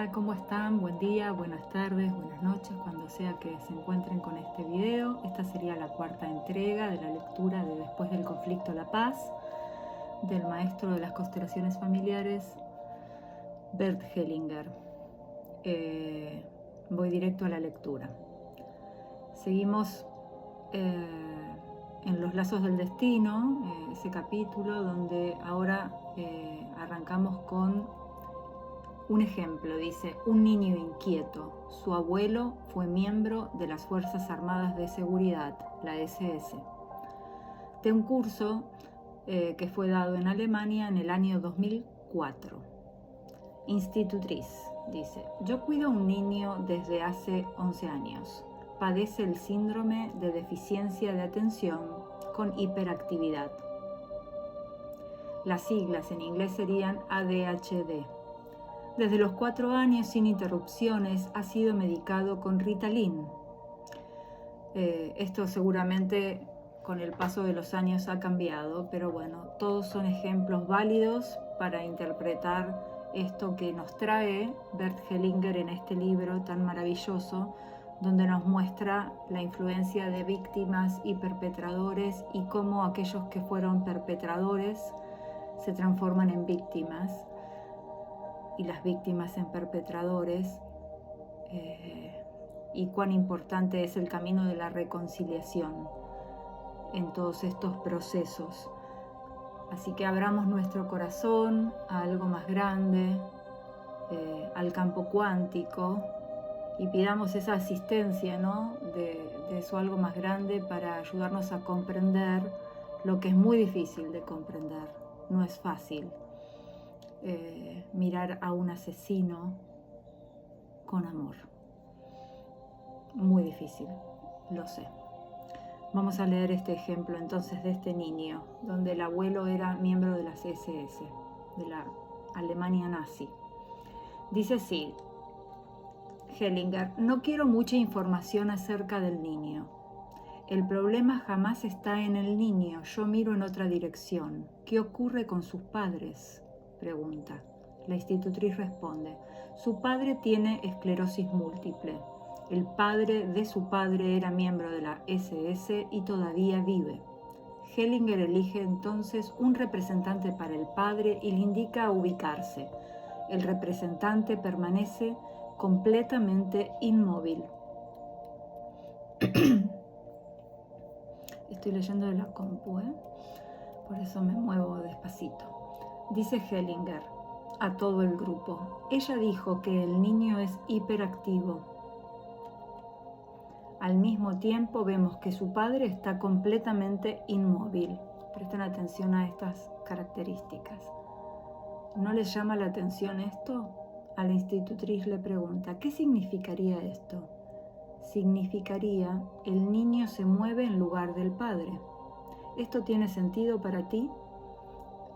Hola, ¿cómo están? Buen día, buenas tardes, buenas noches, cuando sea que se encuentren con este video. Esta sería la cuarta entrega de la lectura de Después del conflicto, la paz, del maestro de las constelaciones familiares, Bert Hellinger. Voy directo a la lectura. Seguimos en Los lazos del destino, ese capítulo donde ahora arrancamos con un ejemplo. Dice: un niño inquieto. Su abuelo fue miembro de las Fuerzas Armadas de Seguridad, la SS, de un curso que fue dado en Alemania en el año 2004. Institutriz, dice: yo cuido a un niño desde hace 11 años. Padece el síndrome de deficiencia de atención con hiperactividad. Las siglas en inglés serían ADHD. Desde los 4 años, sin interrupciones, ha sido medicado con Ritalin. Esto seguramente con el paso de los años ha cambiado, pero bueno, todos son ejemplos válidos para interpretar esto que nos trae Bert Hellinger en este libro tan maravilloso, donde nos muestra la influencia de víctimas y perpetradores y cómo aquellos que fueron perpetradores se transforman en víctimas y las víctimas en perpetradores, y cuán importante es el camino de la reconciliación en todos estos procesos. Así que abramos nuestro corazón a algo más grande, al campo cuántico, y pidamos esa asistencia, ¿no? de eso algo más grande para ayudarnos a comprender lo que es muy difícil de comprender. No es fácil mirar a un asesino con amor. Muy difícil, lo sé. Vamos a leer este ejemplo entonces de este niño, donde el abuelo era miembro de las SS, de la Alemania nazi. Dice así, Hellinger: no quiero mucha información acerca del niño. El problema jamás está en el niño, yo miro en otra dirección. ¿Qué ocurre con sus padres?, pregunta. La institutriz responde: su padre tiene esclerosis múltiple. El padre de su padre era miembro de la SS y todavía vive. Hellinger elige entonces un representante para el padre y le indica ubicarse. El representante permanece completamente inmóvil. Estoy leyendo de la compu, por eso me muevo despacito. Dice Hellinger a todo el grupo: ella dijo que el niño es hiperactivo. Al mismo tiempo vemos que su padre está completamente inmóvil. Presten atención a estas características. ¿No les llama la atención esto? A la institutriz le pregunta: ¿qué significaría esto? Significaría: el niño se mueve en lugar del padre. ¿Esto tiene sentido para ti?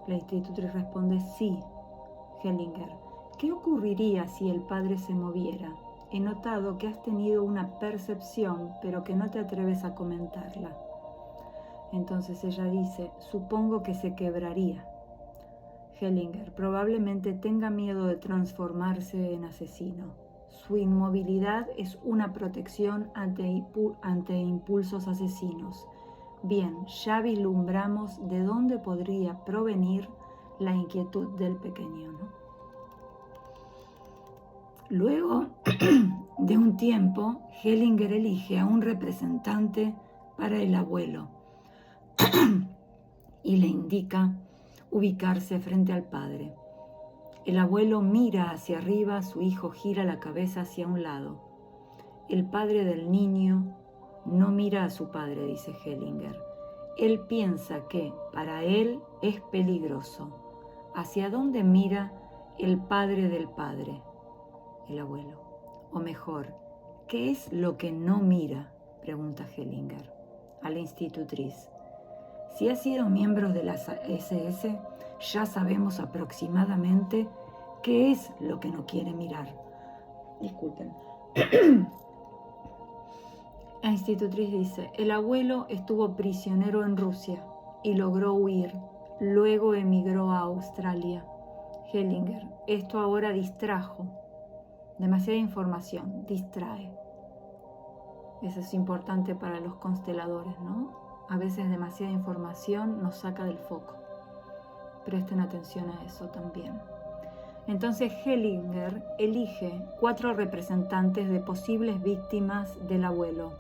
La institutriz responde: sí. Hellinger: ¿qué ocurriría si el padre se moviera? He notado que has tenido una percepción, pero que no te atreves a comentarla. Entonces ella dice: supongo que se quebraría. Hellinger: probablemente tenga miedo de transformarse en asesino. Su inmovilidad es una protección ante impulsos asesinos. Bien, ya vislumbramos de dónde podría provenir la inquietud del pequeño, ¿no? Luego de un tiempo, Hellinger elige a un representante para el abuelo y le indica ubicarse frente al padre. El abuelo mira hacia arriba, su hijo gira la cabeza hacia un lado. El padre del niño no mira a su padre, dice Hellinger. Él piensa que para él es peligroso. ¿Hacia dónde mira el padre del padre? El abuelo. O mejor, ¿qué es lo que no mira?, pregunta Hellinger a la institutriz. Si ha sido miembro de la SS, ya sabemos aproximadamente qué es lo que no quiere mirar. Disculpen. La institutriz dice: el abuelo estuvo prisionero en Rusia y logró huir. Luego emigró a Australia. Hellinger: esto ahora distrajo. Demasiada información distrae. Eso es importante para los consteladores, ¿no? A veces demasiada información nos saca del foco. Presten atención a eso también. Entonces Hellinger elige 4 representantes de posibles víctimas del abuelo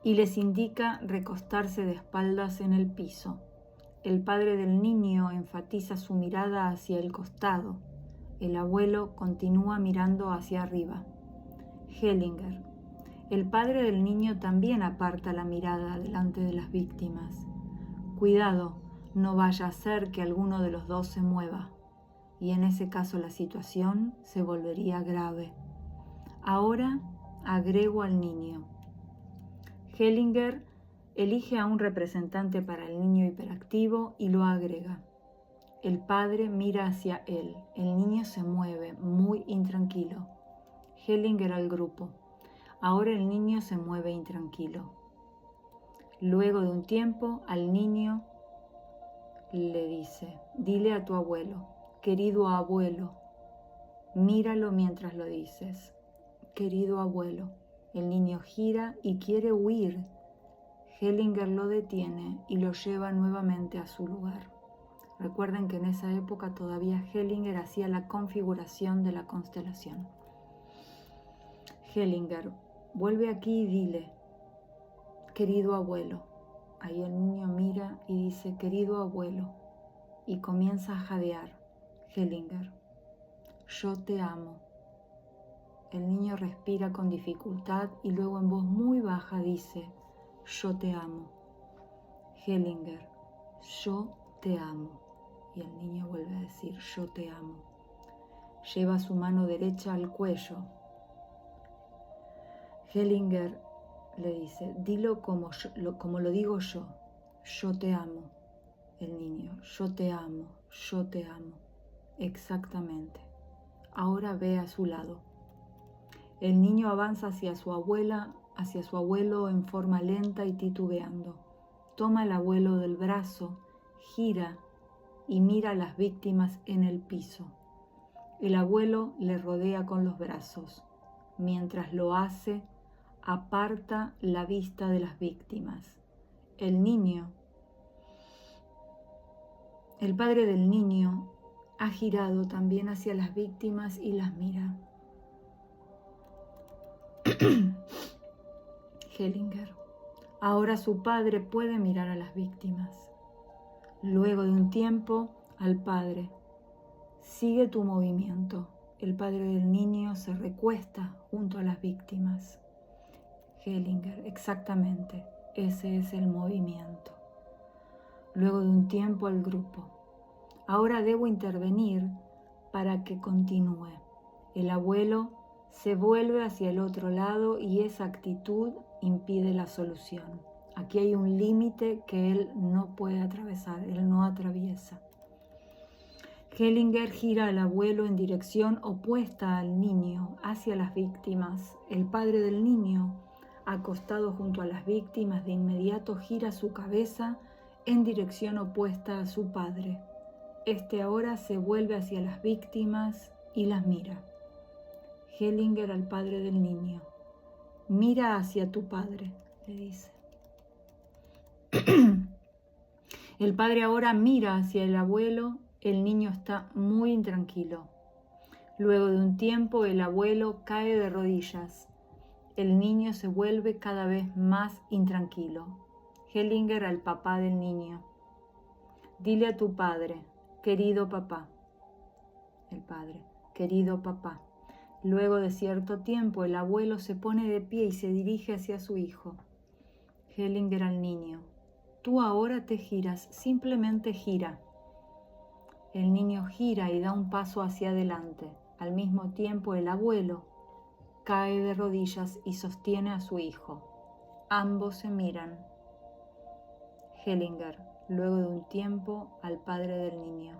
y les indica recostarse de espaldas en el piso. El padre del niño enfatiza su mirada hacia el costado. El abuelo continúa mirando hacia arriba. Hellinger: el padre del niño también aparta la mirada delante de las víctimas. Cuidado, no vaya a ser que alguno de los dos se mueva, y en ese caso la situación se volvería grave. Ahora agrego al niño. Hellinger elige a un representante para el niño hiperactivo y lo agrega. El padre mira hacia él. El niño se mueve, muy intranquilo. Hellinger al grupo. Ahora el niño se mueve intranquilo. Luego de un tiempo, al niño le dice: dile a tu abuelo, querido abuelo. Míralo mientras lo dices. Querido abuelo. El niño gira y quiere huir. Hellinger lo detiene y lo lleva nuevamente a su lugar. Recuerden que en esa época todavía Hellinger hacía la configuración de la constelación. Hellinger: vuelve aquí y dile, querido abuelo. Ahí el niño mira y dice, querido abuelo, y comienza a jadear. Hellinger: yo te amo. El niño respira con dificultad y luego en voz muy baja dice, yo te amo. Hellinger: yo te amo. Y el niño vuelve a decir, yo te amo. Lleva su mano derecha al cuello. Hellinger le dice, dilo como lo digo yo te amo. El niño, yo te amo, yo te amo. Exactamente. Ahora ve a su lado. El niño avanza hacia su abuelo en forma lenta y titubeando. Toma al abuelo del brazo, gira y mira a las víctimas en el piso. El abuelo le rodea con los brazos. Mientras lo hace, aparta la vista de las víctimas. El padre del niño, ha girado también hacia las víctimas y las mira. Hellinger: ahora su padre puede mirar a las víctimas. Luego de un tiempo, al padre: sigue tu movimiento. El padre del niño se recuesta junto a las víctimas. Hellinger: exactamente, ese es el movimiento. Luego de un tiempo, al grupo: ahora debo intervenir para que continúe. El abuelo se vuelve hacia el otro lado y esa actitud impide la solución. Aquí hay un límite que él no puede atravesar, él no atraviesa. Hellinger gira al abuelo en dirección opuesta al niño, hacia las víctimas. El padre del niño, acostado junto a las víctimas, de inmediato gira su cabeza en dirección opuesta a su padre. Este ahora se vuelve hacia las víctimas y las mira. Hellinger al padre del niño: mira hacia tu padre, le dice. El padre ahora mira hacia el abuelo. El niño está muy intranquilo. Luego de un tiempo, el abuelo cae de rodillas. El niño se vuelve cada vez más intranquilo. Hellinger al papá del niño: dile a tu padre, querido papá. El padre: querido papá. Luego de cierto tiempo, el abuelo se pone de pie y se dirige hacia su hijo. Hellinger al niño: tú ahora te giras, simplemente gira. El niño gira y da un paso hacia adelante. Al mismo tiempo, el abuelo cae de rodillas y sostiene a su hijo. Ambos se miran. Hellinger, luego de un tiempo, al padre del niño: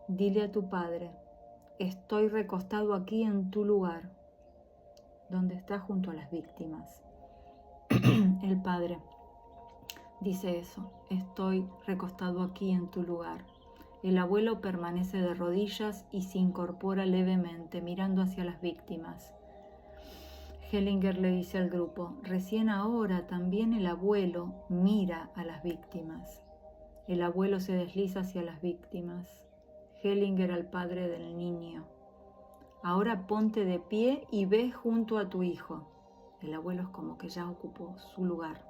dile a tu padre, estoy recostado aquí en tu lugar, donde está junto a las víctimas. El padre dice eso, estoy recostado aquí en tu lugar. El abuelo permanece de rodillas y se incorpora levemente, mirando hacia las víctimas. Hellinger le dice al grupo, recién ahora también el abuelo mira a las víctimas. El abuelo se desliza hacia las víctimas. Hellinger al padre del niño. Ahora ponte de pie y ve junto a tu hijo. El abuelo es como que ya ocupó su lugar.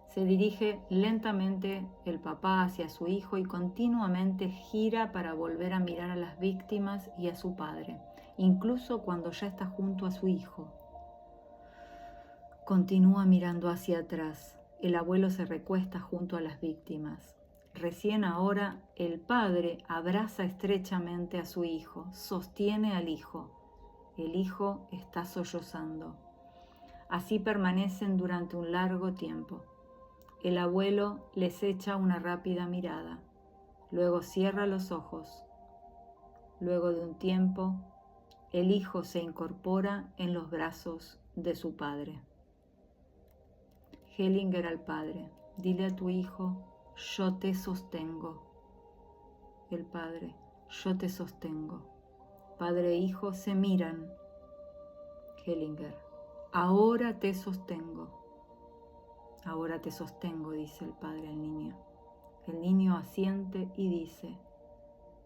Se dirige lentamente el papá hacia su hijo y continuamente gira para volver a mirar a las víctimas y a su padre, incluso cuando ya está junto a su hijo. Continúa mirando hacia atrás. El abuelo se recuesta junto a las víctimas. Recién ahora el padre abraza estrechamente a su hijo, sostiene al hijo. El hijo está sollozando. Así permanecen durante un largo tiempo. El abuelo les echa una rápida mirada, luego cierra los ojos. Luego de un tiempo, el hijo se incorpora en los brazos de su padre. Hellinger al padre, dile a tu hijo, yo te sostengo. El padre, yo te sostengo. Padre e hijo se miran. Hellinger, ahora te sostengo. Ahora te sostengo, dice el padre al niño. El niño asiente y dice,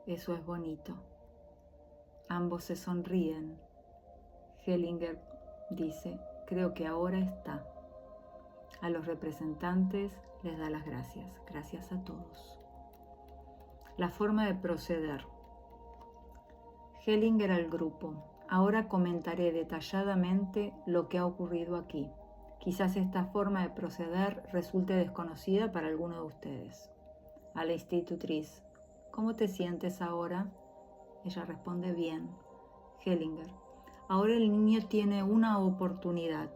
eso es bonito. Ambos se sonríen. Hellinger dice, creo que ahora está. A los representantes les da las gracias. Gracias a todos. La forma de proceder. Hellinger al grupo. Ahora comentaré detalladamente lo que ha ocurrido aquí. Quizás esta forma de proceder resulte desconocida para alguno de ustedes. A la institutriz, ¿cómo te sientes ahora? Ella responde bien. Hellinger, ahora el niño tiene una oportunidad.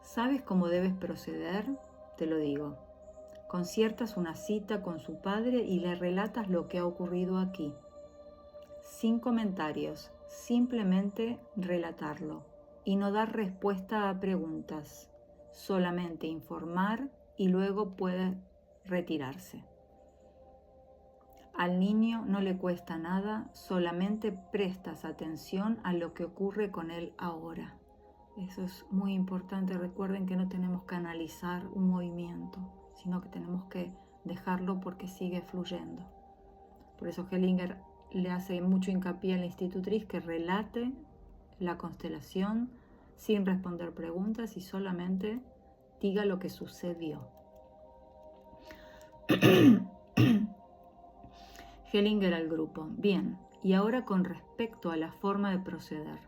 ¿Sabes cómo debes proceder? Te lo digo. Conciertas una cita con su padre y le relatas lo que ha ocurrido aquí. Sin comentarios, simplemente relatarlo. Y no dar respuesta a preguntas, solamente informar y luego puede retirarse. Al niño no le cuesta nada, solamente prestas atención a lo que ocurre con él ahora. Eso es muy importante, recuerden que no tenemos que analizar un movimiento, sino que tenemos que dejarlo porque sigue fluyendo. Por eso Hellinger le hace mucho hincapié a la institutriz que relate la constelación sin responder preguntas y solamente diga lo que sucedió. Hellinger al grupo. Bien, y ahora con respecto a la forma de proceder.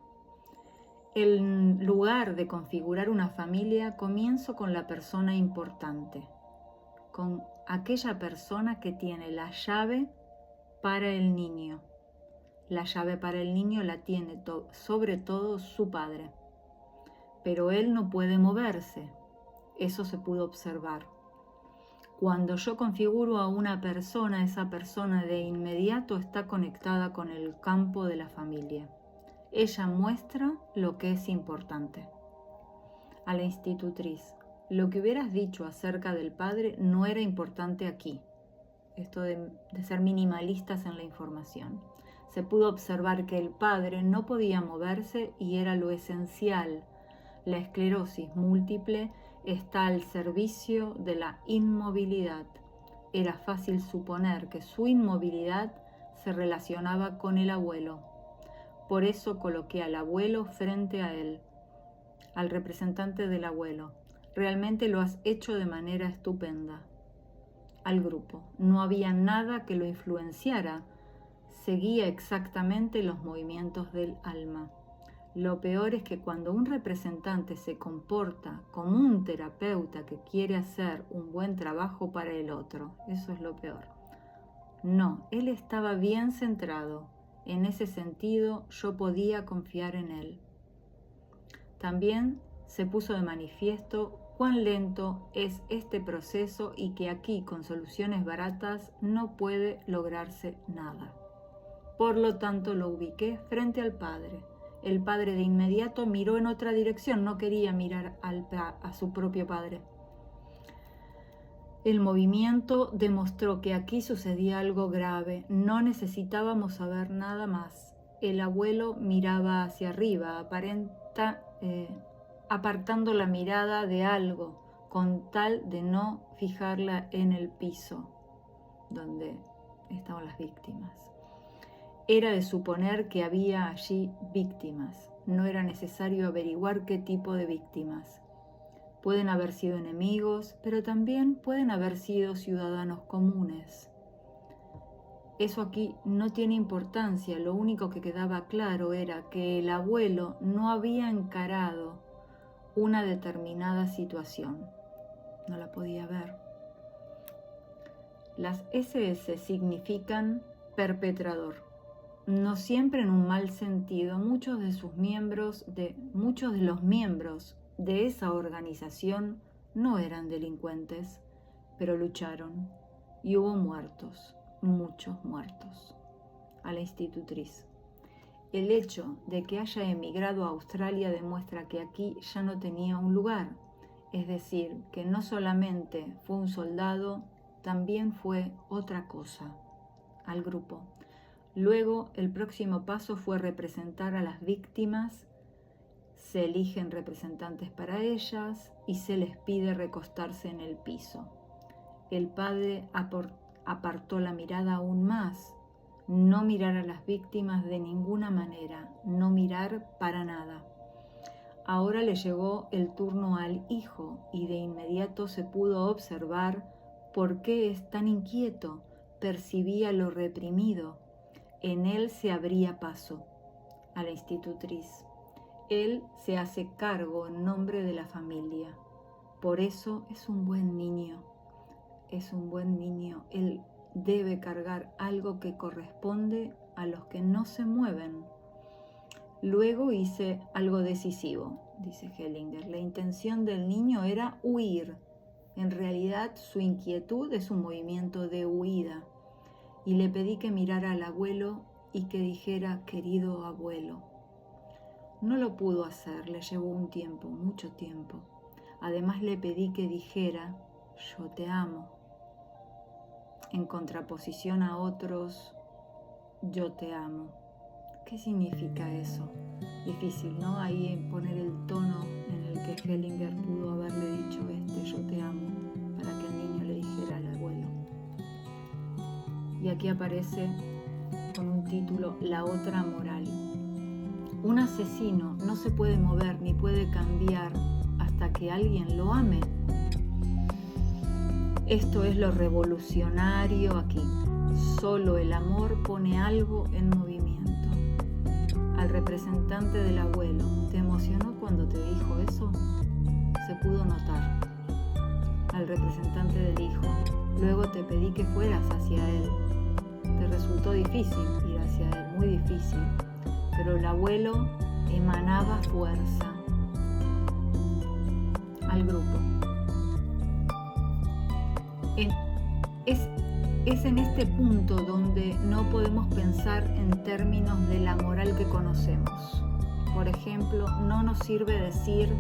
En lugar de configurar una familia, comienzo con la persona importante, con aquella persona que tiene la llave para el niño. La llave para el niño la tiene sobre todo su padre, pero él no puede moverse. Eso se pudo observar. Cuando yo configuro a una persona, esa persona de inmediato está conectada con el campo de la familia. Ella muestra lo que es importante. A la institutriz, lo que hubieras dicho acerca del padre no era importante aquí. Esto de ser minimalistas en la información. Se pudo observar que el padre no podía moverse y era lo esencial. La esclerosis múltiple está al servicio de la inmovilidad. Era fácil suponer que su inmovilidad se relacionaba con el abuelo. Por eso coloqué al abuelo frente a él, al representante del abuelo. Realmente lo has hecho de manera estupenda. Al grupo. No había nada que lo influenciara. Seguía exactamente los movimientos del alma. Lo peor es que cuando un representante se comporta como un terapeuta que quiere hacer un buen trabajo para el otro, eso es lo peor. No, él estaba bien centrado. En ese sentido, yo podía confiar en él. También se puso de manifiesto cuán lento es este proceso y que aquí, con soluciones baratas, no puede lograrse nada. Por lo tanto, lo ubiqué frente al padre. El padre de inmediato miró en otra dirección, no quería mirar a su propio padre. El movimiento demostró que aquí sucedía algo grave. No necesitábamos saber nada más. El abuelo miraba hacia arriba, apartando la mirada de algo, con tal de no fijarla en el piso donde estaban las víctimas. Era de suponer que había allí víctimas. No era necesario averiguar qué tipo de víctimas. Pueden haber sido enemigos, pero también pueden haber sido ciudadanos comunes. Eso aquí no tiene importancia. Lo único que quedaba claro era que el abuelo no había encarado una determinada situación. No la podía ver. Las SS significan perpetrador. No siempre en un mal sentido. Muchos de los miembros de esa organización no eran delincuentes, pero lucharon y hubo muertos, muchos muertos. A la institutriz. El hecho de que haya emigrado a Australia demuestra que aquí ya no tenía un lugar, es decir, que no solamente fue un soldado, también fue otra cosa. Al grupo. Luego, el próximo paso fue representar a las víctimas. Se eligen representantes para ellas y se les pide recostarse en el piso. El padre apartó la mirada aún más. No mirar a las víctimas de ninguna manera, no mirar para nada. Ahora le llegó el turno al hijo y de inmediato se pudo observar por qué es tan inquieto. Percibía lo reprimido. En él se abría paso. A la institutriz. Él se hace cargo en nombre de la familia. Por eso es un buen niño. Es un buen niño. Él debe cargar algo que corresponde a los que no se mueven. Luego hice algo decisivo, dice Hellinger. La intención del niño era huir. En realidad su inquietud es un movimiento de huida. Y le pedí que mirara al abuelo y que dijera, querido abuelo. No lo pudo hacer, le llevó un tiempo, mucho tiempo. Además le pedí que dijera, yo te amo. En contraposición a otros, yo te amo. ¿Qué significa eso? Difícil, ¿no? Ahí poner el tono en el que Hellinger pudo haberle dicho yo te amo, para que el niño le dijera al abuelo. Y aquí aparece con un título, La otra moral. Un asesino no se puede mover ni puede cambiar hasta que alguien lo ame. Esto es lo revolucionario aquí. Solo el amor pone algo en movimiento. Al representante del abuelo, ¿te emocionó cuando te dijo eso? Se pudo notar. Al representante del hijo, luego te pedí que fueras hacia él. Te resultó difícil ir hacia él, muy difícil, pero el abuelo emanaba fuerza. Al grupo. Es en este punto donde no podemos pensar en términos de la moral que conocemos. Por ejemplo, no nos sirve decir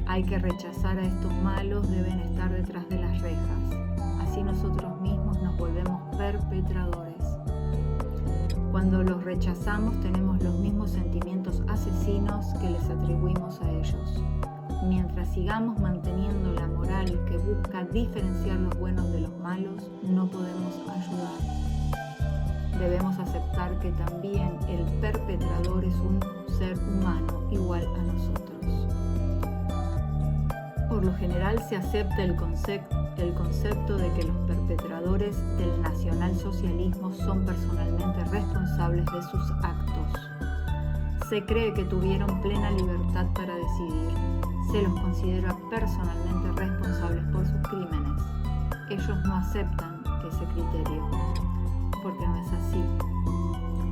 hay que rechazar a estos malos, deben estar detrás de las rejas. Así nosotros mismos nos volvemos perpetradores. Cuando los rechazamos tenemos los mismos sentimientos asesinos que les atribuimos a ellos. Mientras sigamos manteniendo la moral que busca diferenciar los buenos de los malos, no podemos ayudar. Debemos aceptar que también el perpetrador es un ser humano igual a nosotros. Por lo general se acepta el concepto de que los perpetradores del nacionalsocialismo son personalmente responsables de sus actos. Se cree que tuvieron plena libertad para decidir. Se los considera personalmente responsables por sus crímenes. Ellos no aceptan ese criterio, porque no es así.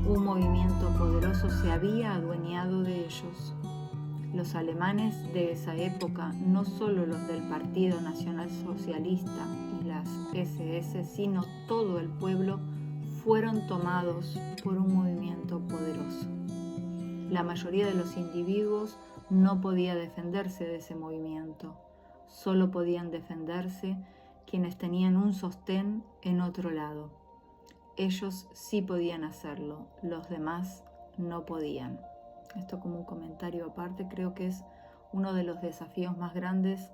Un movimiento poderoso se había adueñado de ellos. Los alemanes de esa época, no solo los del Partido Nacional Socialista y las SS, sino todo el pueblo, fueron tomados por un movimiento poderoso. La mayoría de los individuos no podía defenderse de ese movimiento. Solo podían defenderse quienes tenían un sostén en otro lado. Ellos sí podían hacerlo, los demás no podían. Esto como un comentario aparte, creo que es uno de los desafíos más grandes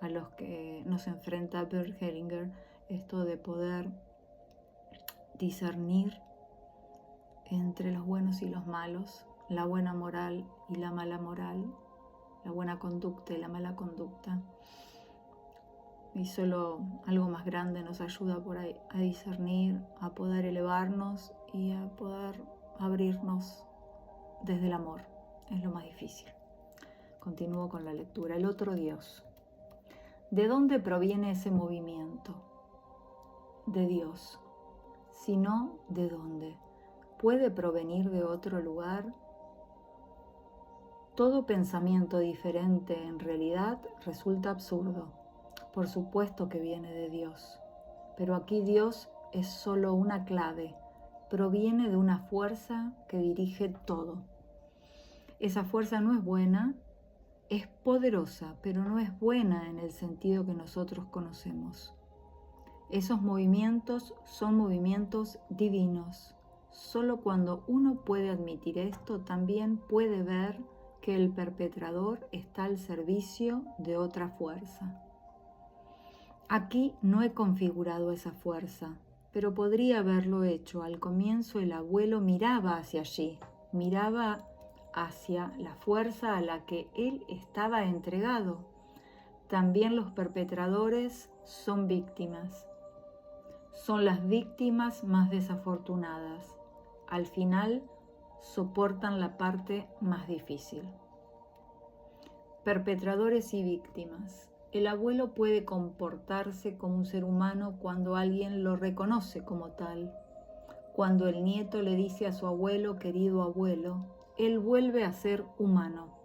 a los que nos enfrenta Bert Hellinger, esto de poder discernir entre los buenos y los malos, la buena moral y la mala moral, la buena conducta y la mala conducta. Y solo algo más grande nos ayuda por ahí a discernir, a poder elevarnos y a poder abrirnos desde el amor. Es lo más difícil. Continúo con la lectura. El otro Dios. ¿De dónde proviene ese movimiento? De Dios. Si no, ¿de dónde? ¿Puede provenir de otro lugar? Todo pensamiento diferente en realidad resulta absurdo. Por supuesto que viene de Dios, pero aquí Dios es solo una clave, proviene de una fuerza que dirige todo. Esa fuerza no es buena, es poderosa, pero no es buena en el sentido que nosotros conocemos. Esos movimientos son movimientos divinos. Solo cuando uno puede admitir esto, también puede ver que el perpetrador está al servicio de otra fuerza. Aquí no he configurado esa fuerza, pero podría haberlo hecho. Al comienzo el abuelo miraba hacia allí, miraba hacia la fuerza a la que él estaba entregado. También los perpetradores son víctimas. Son las víctimas más desafortunadas. Al final soportan la parte más difícil. Perpetradores y víctimas. El abuelo puede comportarse como un ser humano cuando alguien lo reconoce como tal. Cuando el nieto le dice a su abuelo, querido abuelo, él vuelve a ser humano.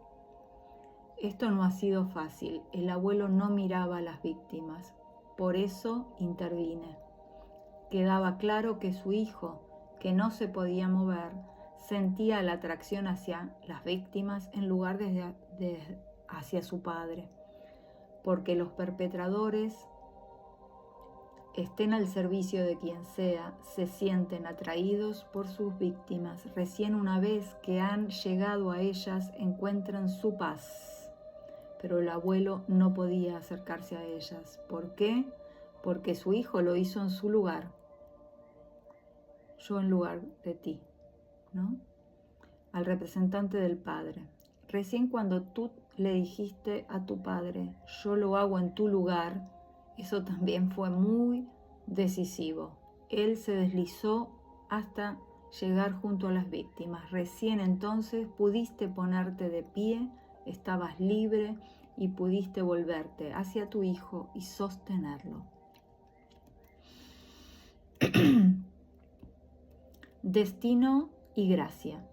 Esto no ha sido fácil. El abuelo no miraba a las víctimas. Por eso intervine. Quedaba claro que su hijo, que no se podía mover, sentía la atracción hacia las víctimas en lugar de hacia su padre. Porque los perpetradores, estén al servicio de quien sea, se sienten atraídos por sus víctimas. Recién una vez que han llegado a ellas, encuentran su paz. Pero el abuelo no podía acercarse a ellas. ¿Por qué? Porque su hijo lo hizo en su lugar. Yo en lugar de ti, ¿no? Al representante del padre. Recién cuando tú le dijiste a tu padre, yo lo hago en tu lugar, eso también fue muy decisivo. Él se deslizó hasta llegar junto a las víctimas. Recién entonces pudiste ponerte de pie, estabas libre y pudiste volverte hacia tu hijo y sostenerlo. Destino y gracia.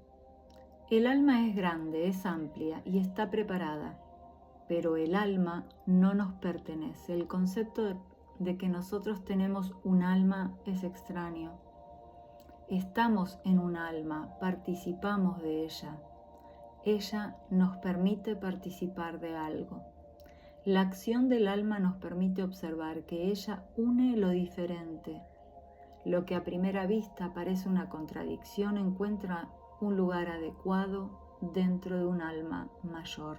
El alma es grande, es amplia y está preparada, pero el alma no nos pertenece. El concepto de que nosotros tenemos un alma es extraño. Estamos en un alma, participamos de ella. Ella nos permite participar de algo. La acción del alma nos permite observar que ella une lo diferente. Lo que a primera vista parece una contradicción encuentra un lugar adecuado dentro de un alma mayor.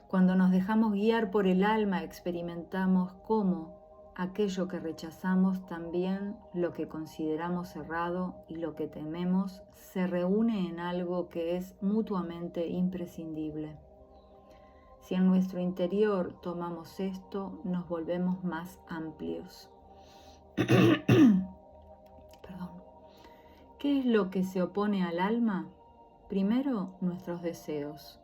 Cuando nos dejamos guiar por el alma, experimentamos cómo aquello que rechazamos, también lo que consideramos errado y lo que tememos, se reúne en algo que es mutuamente imprescindible. Si en nuestro interior tomamos esto, nos volvemos más amplios. Perdón. ¿Qué es lo que se opone al alma? Primero, nuestros deseos,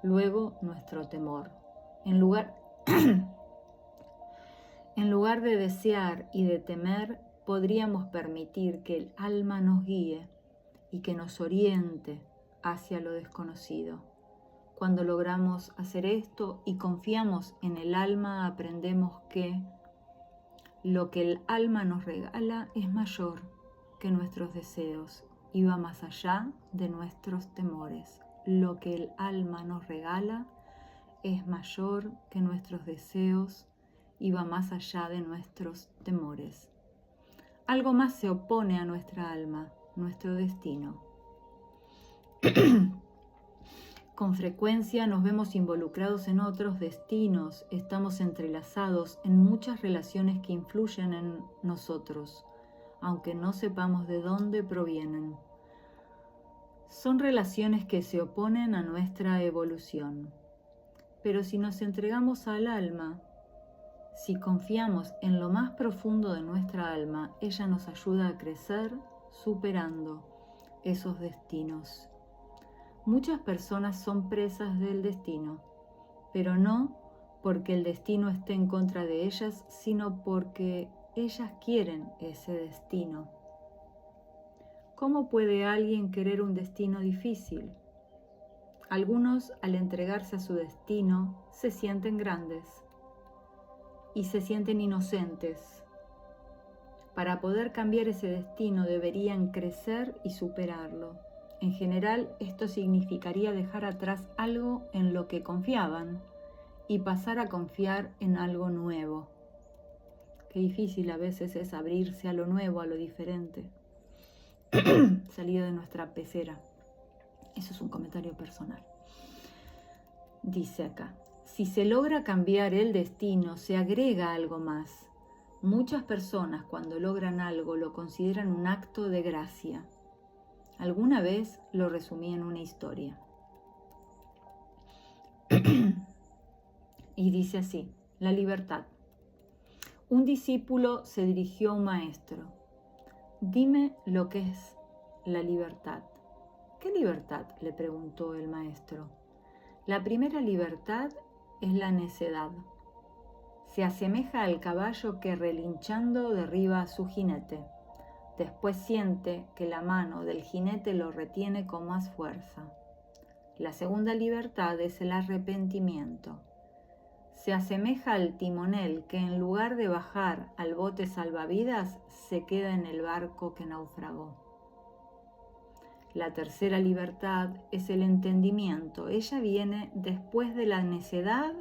luego nuestro temor. En lugar de desear y de temer, podríamos permitir que el alma nos guíe y que nos oriente hacia lo desconocido. Cuando logramos hacer esto y confiamos en el alma, aprendemos que lo que el alma nos regala es mayor que nuestros deseos y va más allá de nuestros temores. Lo que el alma nos regala es mayor que nuestros deseos y va más allá de nuestros temores. Algo más se opone a nuestra alma, nuestro destino. Con frecuencia nos vemos involucrados en otros destinos, estamos entrelazados en muchas relaciones que influyen en nosotros, aunque no sepamos de dónde provienen. Son relaciones que se oponen a nuestra evolución. Pero si nos entregamos al alma, si confiamos en lo más profundo de nuestra alma, ella nos ayuda a crecer superando esos destinos. Muchas personas son presas del destino, pero no porque el destino esté en contra de ellas, sino porque ellas quieren ese destino. ¿Cómo puede alguien querer un destino difícil? Algunos, al entregarse a su destino, se sienten grandes y se sienten inocentes. Para poder cambiar ese destino deberían crecer y superarlo. En general, esto significaría dejar atrás algo en lo que confiaban y pasar a confiar en algo nuevo. Qué difícil a veces es abrirse a lo nuevo, a lo diferente. Salir de nuestra pecera. Eso es un comentario personal. Dice acá, si se logra cambiar el destino, se agrega algo más. Muchas personas cuando logran algo lo consideran un acto de gracia. Alguna vez lo resumí en una historia. Y dice así, la libertad. Un discípulo se dirigió a un maestro. Dime lo que es la libertad. ¿Qué libertad?, le preguntó el maestro. La primera libertad es la necedad. Se asemeja al caballo que relinchando derriba a su jinete. Después siente que la mano del jinete lo retiene con más fuerza. La segunda libertad es el arrepentimiento. Se asemeja al timonel que en lugar de bajar al bote salvavidas se queda en el barco que naufragó. La tercera libertad es el entendimiento. Ella viene después de la necedad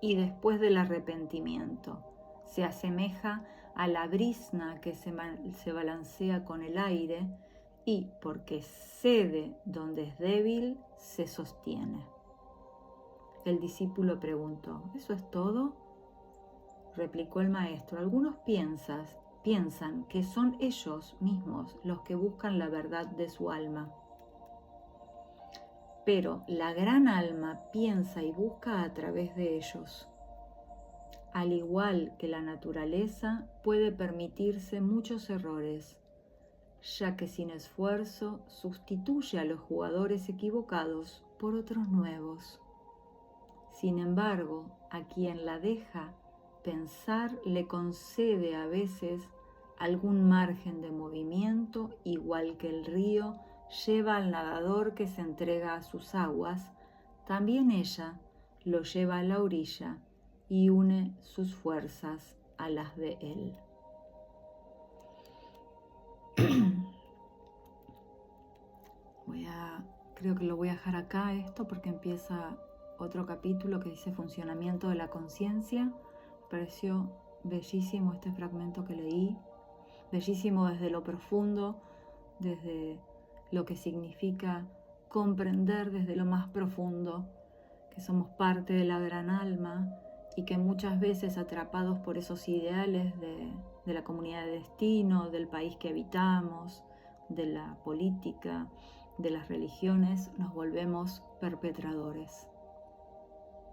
y después del arrepentimiento. Se asemeja a la brizna que se balancea con el aire y, porque cede donde es débil, se sostiene. El discípulo preguntó, ¿eso es todo? Replicó el maestro, algunos piensan que son ellos mismos los que buscan la verdad de su alma. Pero la gran alma piensa y busca a través de ellos. Al igual que la naturaleza, puede permitirse muchos errores, ya que sin esfuerzo sustituye a los jugadores equivocados por otros nuevos. Sin embargo, a quien la deja pensar le concede a veces algún margen de movimiento, igual que el río lleva al nadador que se entrega a sus aguas, también ella lo lleva a la orilla y une sus fuerzas a las de él. Creo que lo voy a dejar acá esto porque empieza otro capítulo que dice funcionamiento de la conciencia. Me pareció bellísimo este fragmento que leí, bellísimo desde lo profundo, desde lo que significa comprender desde lo más profundo que somos parte de la gran alma y que muchas veces atrapados por esos ideales de la comunidad de destino, del país que habitamos, de la política, de las religiones, nos volvemos perpetradores,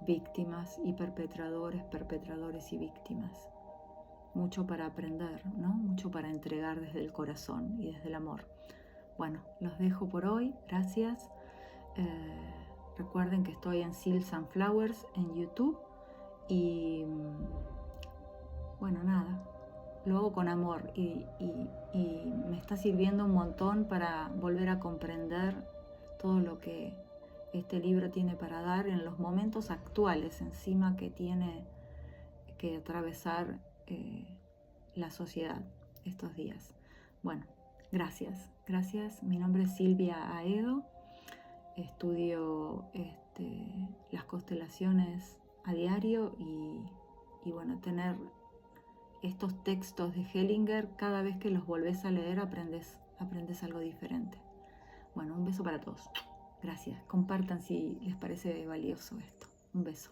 víctimas y perpetradores, perpetradores y víctimas. Mucho para aprender, ¿no? Mucho para entregar desde el corazón y desde el amor. Bueno, los dejo por hoy, gracias. Recuerden que estoy en Seals and Flowers en YouTube y bueno, nada, lo hago con amor y me está sirviendo un montón para volver a comprender todo lo que este libro tiene para dar en los momentos actuales encima que tiene que atravesar la sociedad estos días. Bueno, gracias. Mi nombre es Silvia Aedo, estudio las constelaciones a diario y bueno, tener estos textos de Hellinger, cada vez que los volvés a leer aprendes algo diferente. Bueno, un beso para todos. Gracias. Compartan si les parece valioso esto. Un beso.